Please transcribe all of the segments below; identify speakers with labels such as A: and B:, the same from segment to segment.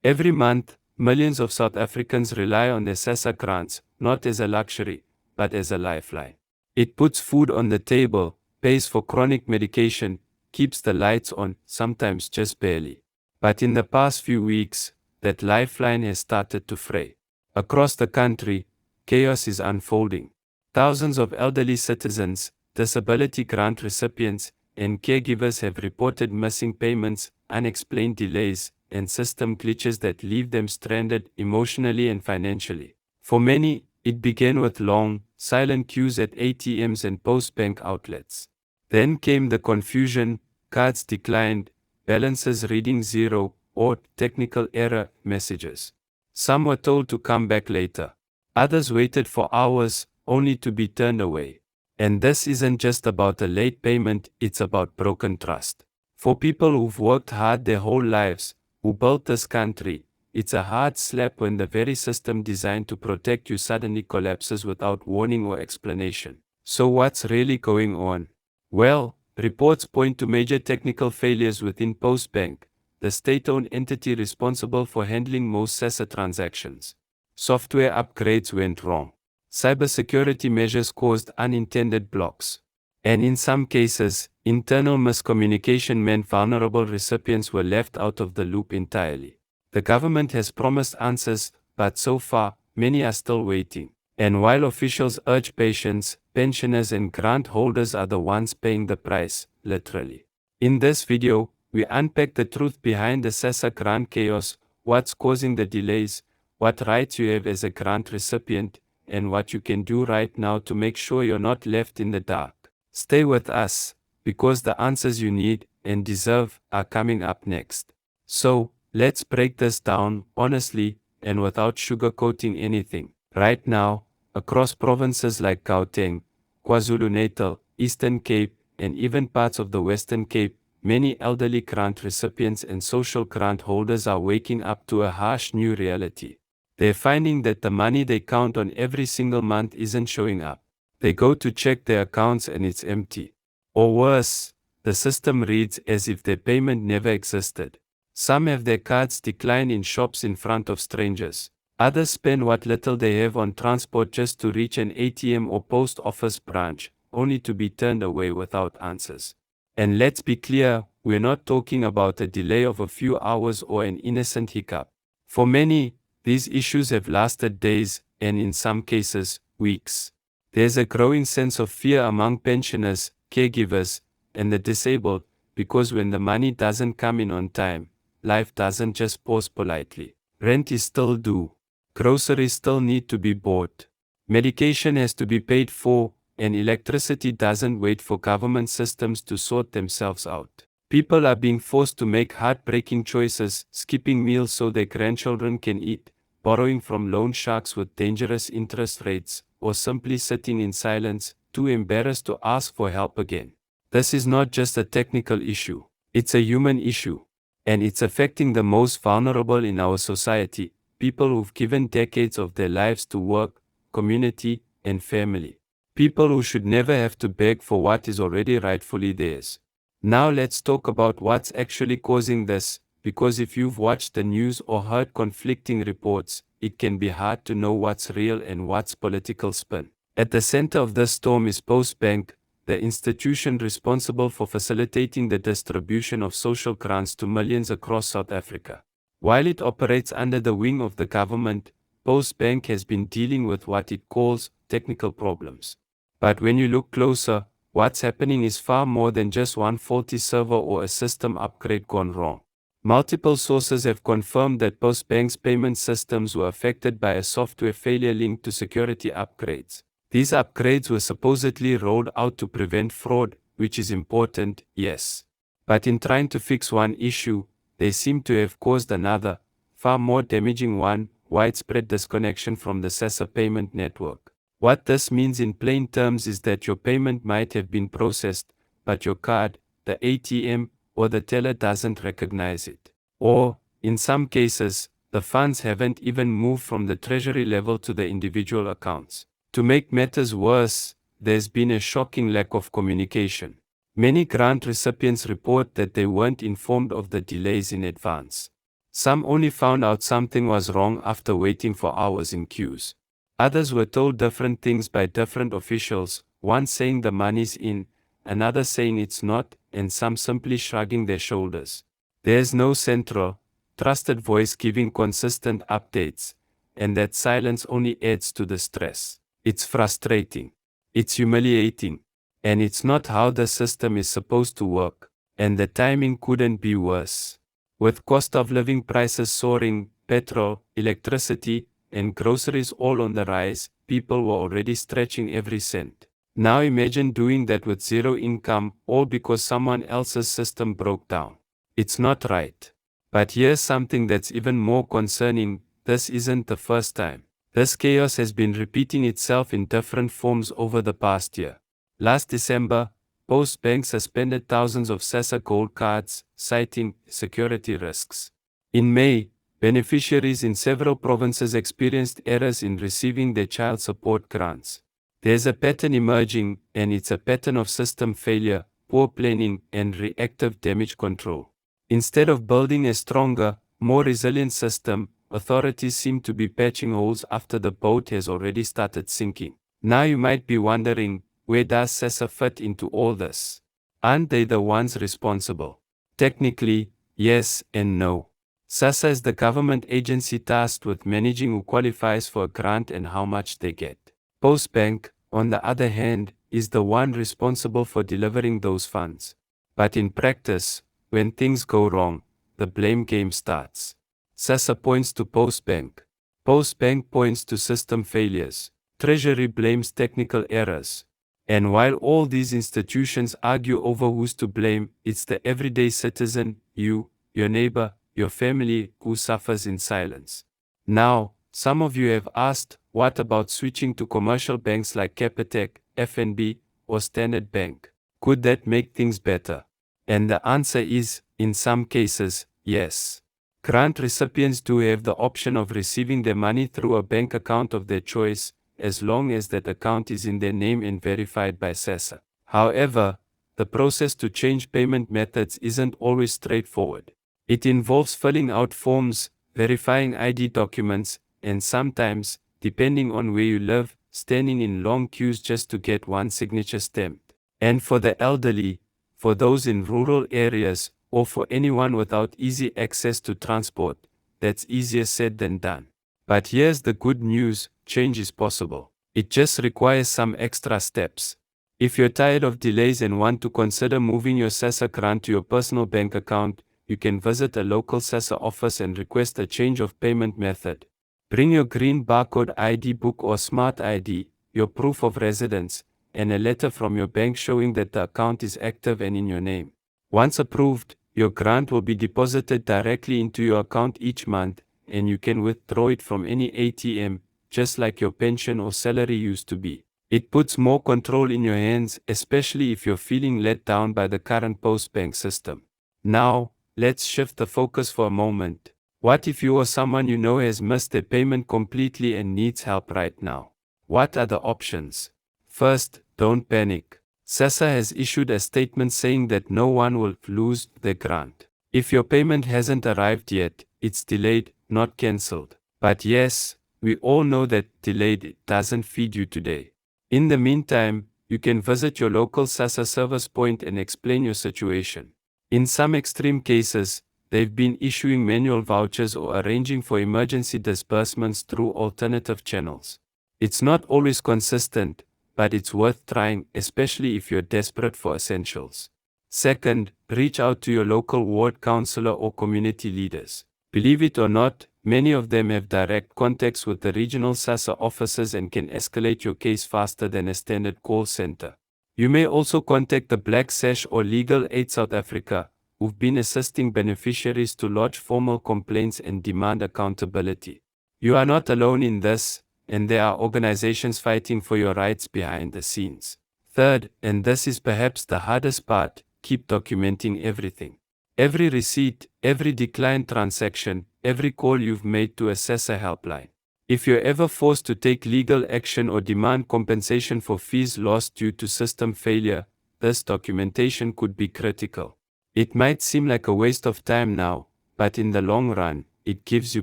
A: Every month, millions of South Africans rely on their SASSA grants, not as a luxury, but as a lifeline. It puts food on the table, pays for chronic medication, keeps the lights on, sometimes just barely. But in the past few weeks, that lifeline has started to fray. Across the country, chaos is unfolding. Thousands of elderly citizens, disability grant recipients, and caregivers have reported missing payments, unexplained delays, and system glitches that leave them stranded emotionally and financially. For many, it began with long, silent queues at ATMs and Postbank outlets. Then came the confusion, cards declined, balances reading zero, or technical error messages. Some were told to come back later. Others waited for hours, only to be turned away. And this isn't just about a late payment, it's about broken trust. For people who've worked hard their whole lives, who built this country, it's a hard slap when the very system designed to protect you suddenly collapses without warning or explanation. So what's really going on? Well, reports point to major technical failures within Postbank, the state-owned entity responsible for handling most SASSA transactions. Software upgrades went wrong. Cybersecurity measures caused unintended blocks. And in some cases, internal miscommunication meant vulnerable recipients were left out of the loop entirely. The government has promised answers, but so far, many are still waiting. And while officials urge patience, pensioners and grant holders are the ones paying the price, literally. In this video, we unpack the truth behind the SASSA grant chaos, what's causing the delays, what rights you have as a grant recipient, and what you can do right now to make sure you're not left in the dark. Stay with us, because the answers you need and deserve are coming up next. So, let's break this down honestly and without sugarcoating anything. Right now, across provinces like Gauteng, KwaZulu-Natal, Eastern Cape, and even parts of the Western Cape, many elderly grant recipients and social grant holders are waking up to a harsh new reality. They're finding that the money they count on every single month isn't showing up. They go to check their accounts and it's empty. Or worse, the system reads as if their payment never existed. Some have their cards decline in shops in front of strangers. Others spend what little they have on transport just to reach an ATM or post office branch, only to be turned away without answers. And let's be clear, we're not talking about a delay of a few hours or an innocent hiccup. For many, these issues have lasted days, and in some cases, weeks. There's a growing sense of fear among pensioners, caregivers, and the disabled, because when the money doesn't come in on time, life doesn't just pause politely. Rent is still due. Groceries still need to be bought. Medication has to be paid for, and electricity doesn't wait for government systems to sort themselves out. People are being forced to make heartbreaking choices, skipping meals so their grandchildren can eat, borrowing from loan sharks with dangerous interest rates, or simply sitting in silence, too embarrassed to ask for help again. This is not just a technical issue, it's a human issue. And it's affecting the most vulnerable in our society, people who've given decades of their lives to work, community, and family. People who should never have to beg for what is already rightfully theirs. Now let's talk about what's actually causing this, because if you've watched the news or heard conflicting reports, it can be hard to know what's real and what's political spin. At the center of this storm is Postbank, the institution responsible for facilitating the distribution of social grants to millions across South Africa. While it operates under the wing of the government, Postbank has been dealing with what it calls technical problems. But when you look closer, what's happening is far more than just one faulty server or a system upgrade gone wrong. Multiple sources have confirmed that Postbank's payment systems were affected by a software failure linked to security upgrades. These upgrades were supposedly rolled out to prevent fraud, which is important, yes. But in trying to fix one issue, they seem to have caused another, far more damaging one: widespread disconnection from the SASSA payment network. What this means in plain terms is that your payment might have been processed, but your card, the ATM, or the teller doesn't recognize it. Or, in some cases, the funds haven't even moved from the Treasury level to the individual accounts. To make matters worse, there's been a shocking lack of communication. Many grant recipients report that they weren't informed of the delays in advance. Some only found out something was wrong after waiting for hours in queues. Others were told different things by different officials, one saying the money's in, another saying it's not, and some simply shrugging their shoulders. There's no central, trusted voice giving consistent updates, and that silence only adds to the stress. It's frustrating. It's humiliating. And it's not how the system is supposed to work. And the timing couldn't be worse. With cost of living prices soaring, petrol, electricity, and groceries all on the rise, people were already stretching every cent. Now imagine doing that with zero income, all because someone else's system broke down. It's not right. But here's something that's even more concerning: this isn't the first time. This chaos has been repeating itself in different forms over the past year. Last December, Postbank suspended thousands of SASSA gold cards, citing security risks. In May, beneficiaries in several provinces experienced errors in receiving their child support grants. There's a pattern emerging, and it's a pattern of system failure, poor planning, and reactive damage control. Instead of building a stronger, more resilient system, authorities seem to be patching holes after the boat has already started sinking. Now you might be wondering, where does SASSA fit into all this? Aren't they the ones responsible? Technically, yes and no. SASSA is the government agency tasked with managing who qualifies for a grant and how much they get. Postbank, on the other hand, is the one responsible for delivering those funds. But in practice, when things go wrong, the blame game starts. SASSA points to Postbank. Postbank points to system failures. Treasury blames technical errors. And while all these institutions argue over who's to blame, it's the everyday citizen, you, your neighbor, your family, who suffers in silence. Now, some of you have asked, what about switching to commercial banks like Capitec, FNB, or Standard Bank? Could that make things better? And the answer is, in some cases, yes. Grant recipients do have the option of receiving their money through a bank account of their choice, as long as that account is in their name and verified by SASSA. However, the process to change payment methods isn't always straightforward. It involves filling out forms, verifying ID documents, and sometimes, depending on where you live, standing in long queues just to get one signature stamped. And for the elderly, for those in rural areas, or for anyone without easy access to transport, that's easier said than done. But here's the good news: change is possible. It just requires some extra steps. If you're tired of delays and want to consider moving your SASSA grant to your personal bank account, you can visit a local SASSA office and request a change of payment method. Bring your green barcode ID book or smart ID, your proof of residence, and a letter from your bank showing that the account is active and in your name. Once approved, your grant will be deposited directly into your account each month, and you can withdraw it from any ATM, just like your pension or salary used to be. It puts more control in your hands, especially if you're feeling let down by the current Postbank system. Now, let's shift the focus for a moment. What if you or someone you know has missed their payment completely and needs help right now? What are the options? First, don't panic. SASSA has issued a statement saying that no one will lose their grant. If your payment hasn't arrived yet, it's delayed, not cancelled. But yes, we all know that delayed doesn't feed you today. In the meantime, you can visit your local SASSA service point and explain your situation. In some extreme cases, they've been issuing manual vouchers or arranging for emergency disbursements through alternative channels. It's not always consistent, but it's worth trying, especially if you're desperate for essentials. Second, reach out to your local ward councillor or community leaders. Believe it or not, many of them have direct contacts with the regional SASSA offices and can escalate your case faster than a standard call center. You may also contact the Black Sash or Legal Aid South Africa, who've been assisting beneficiaries to lodge formal complaints and demand accountability. You are not alone in this, and there are organizations fighting for your rights behind the scenes. Third, and this is perhaps the hardest part, keep documenting everything. Every receipt, every declined transaction, every call you've made to a SASSA helpline. If you're ever forced to take legal action or demand compensation for fees lost due to system failure, this documentation could be critical. It might seem like a waste of time now, but in the long run, it gives you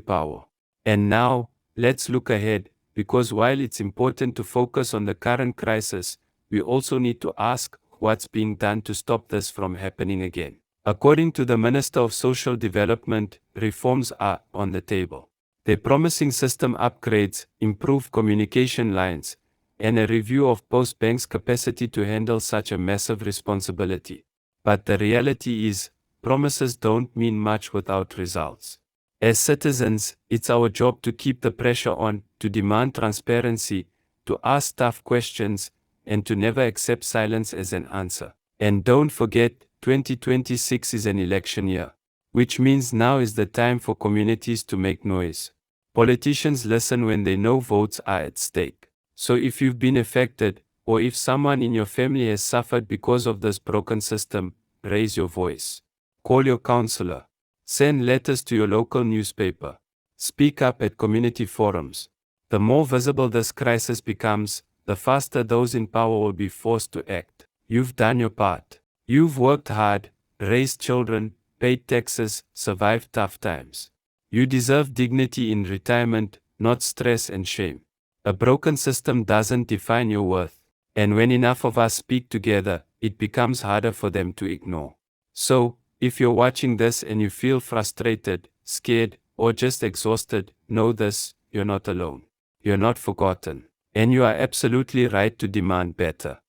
A: power. And now, let's look ahead, because while it's important to focus on the current crisis, we also need to ask what's being done to stop this from happening again. According to the Minister of Social Development, reforms are on the table. They're promising system upgrades, improved communication lines, and a review of Postbank's capacity to handle such a massive responsibility. But the reality is, promises don't mean much without results. As citizens, it's our job to keep the pressure on, to demand transparency, to ask tough questions, and to never accept silence as an answer. And don't forget, 2026 is an election year, which means now is the time for communities to make noise. Politicians listen when they know votes are at stake. So if you've been affected, or if someone in your family has suffered because of this broken system, raise your voice. Call your councillor. Send letters to your local newspaper. Speak up at community forums. The more visible this crisis becomes, the faster those in power will be forced to act. You've done your part. You've worked hard, raised children, paid taxes, survived tough times. You deserve dignity in retirement, not stress and shame. A broken system doesn't define your worth. And when enough of us speak together, it becomes harder for them to ignore. So, if you're watching this and you feel frustrated, scared, or just exhausted, know this: you're not alone. You're not forgotten. And you are absolutely right to demand better.